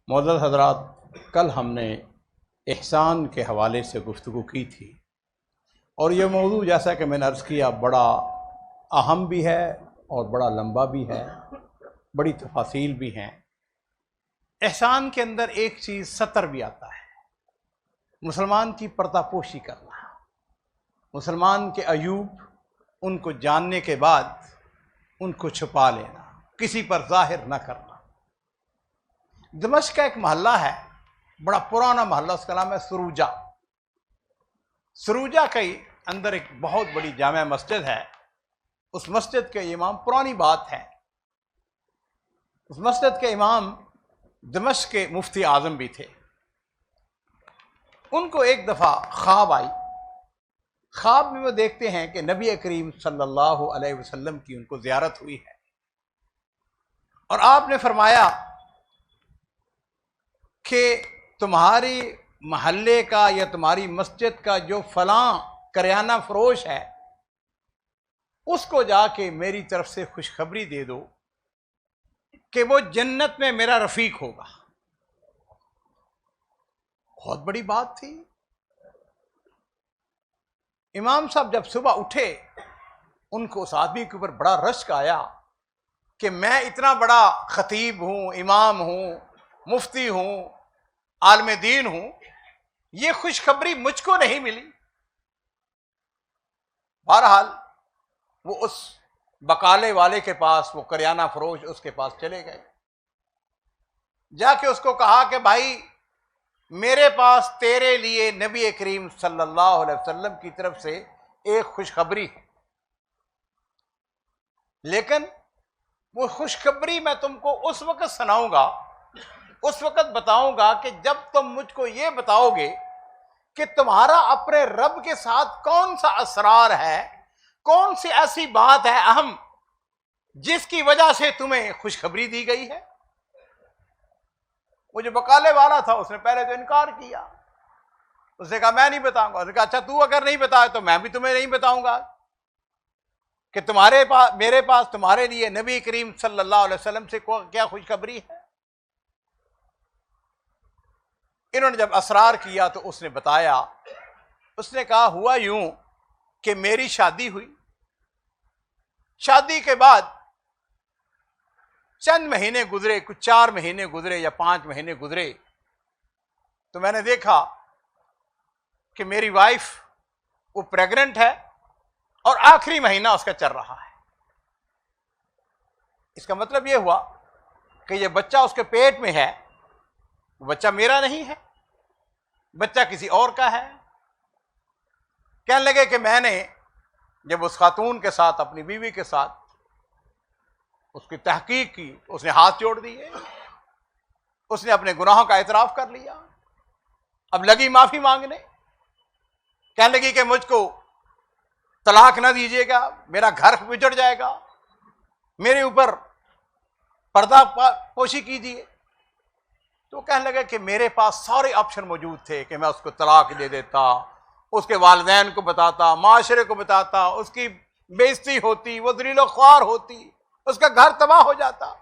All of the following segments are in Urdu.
معزز حضرات، کل ہم نے احسان کے حوالے سے گفتگو کی تھی، اور یہ موضوع جیسا کہ میں نے عرض کیا بڑا اہم بھی ہے اور بڑا لمبا بھی ہے، بڑی تفاصیل بھی ہیں۔ احسان کے اندر ایک چیز ستر بھی آتا ہے، مسلمان کی پردہ پوشی کرنا، مسلمان کے عیوب ان کو جاننے کے بعد ان کو چھپا لینا، کسی پر ظاہر نہ کرنا۔ دمشق کا ایک محلہ ہے، بڑا پرانا محلہ، اس کا نام ہے سروجہ۔ سروجہ کے اندر ایک بہت بڑی جامع مسجد ہے۔ اس مسجد کے امام، پرانی بات ہے، اس مسجد کے امام دمشق کے مفتی اعظم بھی تھے۔ ان کو ایک دفعہ خواب آئی، خواب میں وہ دیکھتے ہیں کہ نبی کریم صلی اللہ علیہ وسلم کی ان کو زیارت ہوئی ہے، اور آپ نے فرمایا کہ تمہاری محلے کا یا تمہاری مسجد کا جو فلاں کریانہ فروش ہے، اس کو جا کے میری طرف سے خوشخبری دے دو کہ وہ جنت میں میرا رفیق ہوگا۔ بہت بڑی بات تھی۔ امام صاحب جب صبح اٹھے، ان کو اس آدمی کے اوپر بڑا رشک آیا کہ میں اتنا بڑا خطیب ہوں، امام ہوں، مفتی ہوں، عالم دین ہوں، یہ خوشخبری مجھ کو نہیں ملی۔ بہرحال وہ اس بقالے والے کے پاس، وہ کریانہ فروش، اس کے پاس چلے گئے، جا کے اس کو کہا کہ بھائی میرے پاس تیرے لیے نبی کریم صلی اللہ علیہ وسلم کی طرف سے ایک خوشخبری ہے، لیکن وہ خوشخبری میں تم کو اس وقت سناؤں گا، اس وقت بتاؤں گا کہ جب تم مجھ کو یہ بتاؤ گے کہ تمہارا اپنے رب کے ساتھ کون سا اسرار ہے، کون سی ایسی بات ہے اہم جس کی وجہ سے تمہیں خوشخبری دی گئی ہے۔ وہ جو بقالے والا تھا، اس نے پہلے تو انکار کیا، اس نے کہا میں نہیں بتاؤں گا۔ اس نے کہا اچھا تو اگر نہیں بتایا تو میں بھی تمہیں نہیں بتاؤں گا کہ تمہارے پاس، میرے پاس تمہارے لیے نبی کریم صلی اللہ علیہ وسلم سے کیا خوشخبری ہے۔ انہوں نے جب اسرار کیا تو اس نے بتایا، اس نے کہا ہوا یوں کہ میری شادی ہوئی، شادی کے بعد چند مہینے گزرے، کچھ 4 مہینے گزرے یا 5 مہینے گزرے، تو میں نے دیکھا کہ میری وائف وہ پریگننٹ ہے اور آخری مہینہ اس کا چل رہا ہے۔ اس کا مطلب یہ ہوا کہ یہ بچہ اس کے پیٹ میں ہے، وہ بچہ میرا نہیں ہے، بچہ کسی اور کا ہے۔ کہنے لگے کہ میں نے جب اس خاتون کے ساتھ، اپنی بیوی کے ساتھ اس کی تحقیق کی، اس نے ہاتھ جوڑ دیے، اس نے اپنے گناہوں کا اعتراف کر لیا، اب لگی معافی مانگنے، کہنے لگی کہ مجھ کو طلاق نہ دیجیے گا، میرا گھر بجڑ جائے گا، میرے اوپر پردہ پوشی کیجیے۔ تو کہنے لگا کہ میرے پاس سارے آپشن موجود تھے کہ میں اس کو طلاق دے دیتا، اس کے والدین کو بتاتا، معاشرے کو بتاتا، اس کی بےعزتی ہوتی، وہ ذلیل و خوار ہوتی، اس کا گھر تباہ ہو جاتا۔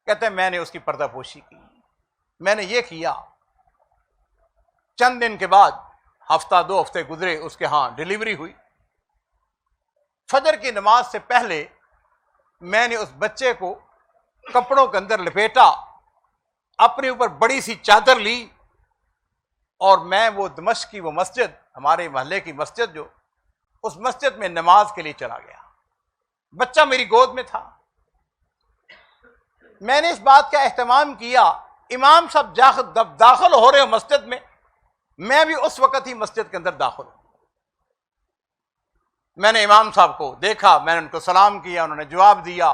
کہتے ہیں میں نے اس کی پردہ پوشی کی، میں نے یہ کیا۔ چند دن کے بعد، ہفتہ 2 ہفتے گزرے، اس کے ہاں ڈیلیوری ہوئی۔ فجر کی نماز سے پہلے میں نے اس بچے کو کپڑوں کے اندر لپیٹا، اپنے اوپر بڑی سی چادر لی، اور میں وہ دمشق کی وہ مسجد، ہمارے محلے کی مسجد، جو اس مسجد میں نماز کے لیے چلا گیا۔ بچہ میری گود میں تھا۔ میں نے اس بات کا اہتمام کیا، امام صاحب جب داخل ہو رہے ہو مسجد میں بھی اس وقت ہی مسجد کے اندر داخل ہوں۔ میں نے امام صاحب کو دیکھا، میں نے ان کو سلام کیا، انہوں نے جواب دیا۔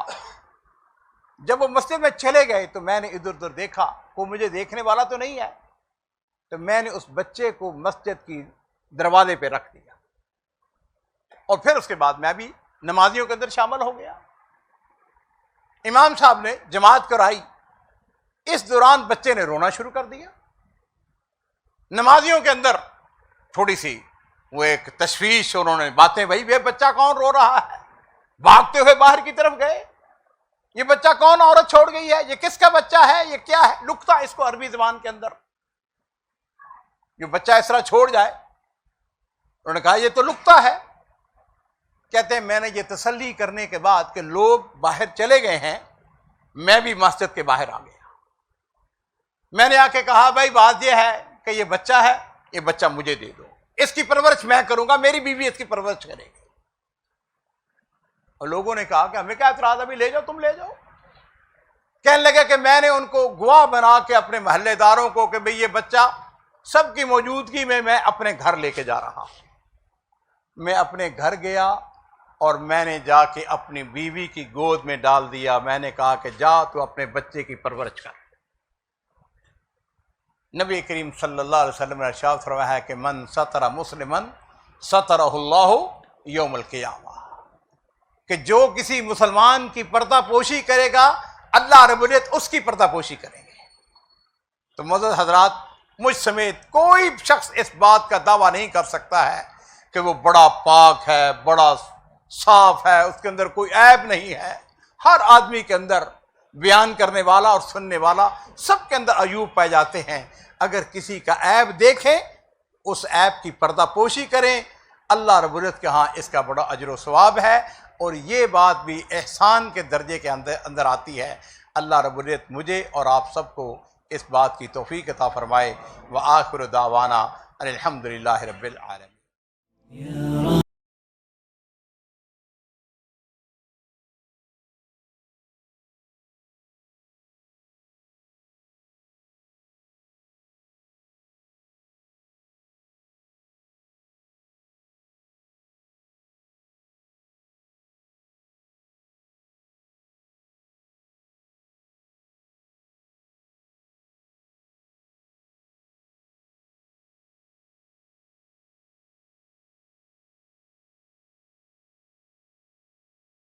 جب وہ مسجد میں چلے گئے تو میں نے ادھر ادھر دیکھا، کوئی مجھے دیکھنے والا تو نہیں ہے، تو میں نے اس بچے کو مسجد کی دروازے پہ رکھ دیا، اور پھر اس کے بعد میں بھی نمازیوں کے اندر شامل ہو گیا۔ امام صاحب نے جماعت کرائی، اس دوران بچے نے رونا شروع کر دیا۔ نمازیوں کے اندر تھوڑی سی وہ ایک تشویش، انہوں نے باتیں، بھائی یہ بچہ کون رو رہا ہے، بھاگتے ہوئے باہر کی طرف گئے، یہ بچہ کون عورت چھوڑ گئی ہے، یہ کس کا بچہ ہے، یہ کیا ہے، لکتا اس کو عربی زبان کے اندر، یہ بچہ اس طرح چھوڑ جائے۔ انہوں نے کہا یہ تو لکتا ہے۔ کہتے ہیں میں نے یہ تسلی کرنے کے بعد کہ لوگ باہر چلے گئے ہیں، میں بھی مسجد کے باہر آ گیا۔ میں نے آ کے کہا بھائی بات یہ ہے کہ یہ بچہ ہے، یہ بچہ مجھے دے دو، اس کی پرورش میں کروں گا، میری بیوی اس کی پرورش کرے گی۔ اور لوگوں نے کہا کہ ہمیں کیا اعتراض، ابھی لے جاؤ، تم لے جاؤ۔ کہنے لگے کہ میں نے ان کو گواہ بنا کے اپنے محلے داروں کو کہ بھئی یہ بچہ سب کی موجودگی میں اپنے گھر لے کے جا رہا ہوں۔ میں اپنے گھر گیا اور میں نے جا کے اپنی بیوی کی گود میں ڈال دیا۔ میں نے کہا کہ جا تو اپنے بچے کی پرورش کر۔ نبی کریم صلی اللہ علیہ وسلم نے ارشاد فرمایا ہے کہ من ستر مسلمن سترہ اللہ یوم القیامہ، کہ جو کسی مسلمان کی پردہ پوشی کرے گا اللہ رب العزت اس کی پردہ پوشی کریں گے۔ تو معزز حضرات، مجھ سمیت کوئی شخص اس بات کا دعویٰ نہیں کر سکتا ہے کہ وہ بڑا پاک ہے، بڑا صاف ہے، اس کے اندر کوئی عیب نہیں ہے۔ ہر آدمی کے اندر بیان کرنے والا اور سننے والا سب کے اندر عیوب پائے جاتے ہیں۔ اگر کسی کا عیب دیکھیں، اس عیب کی پردہ پوشی کریں، اللہ رب العزت کے ہاں اس کا بڑا اجر و ثواب ہے۔ اور یہ بات بھی احسان کے درجے کے اندر آتی ہے۔ اللہ رب العزت مجھے اور آپ سب کو اس بات کی توفیق عطا فرمائے۔ وآخر دعوانا ان الحمد للہ رب العالمین۔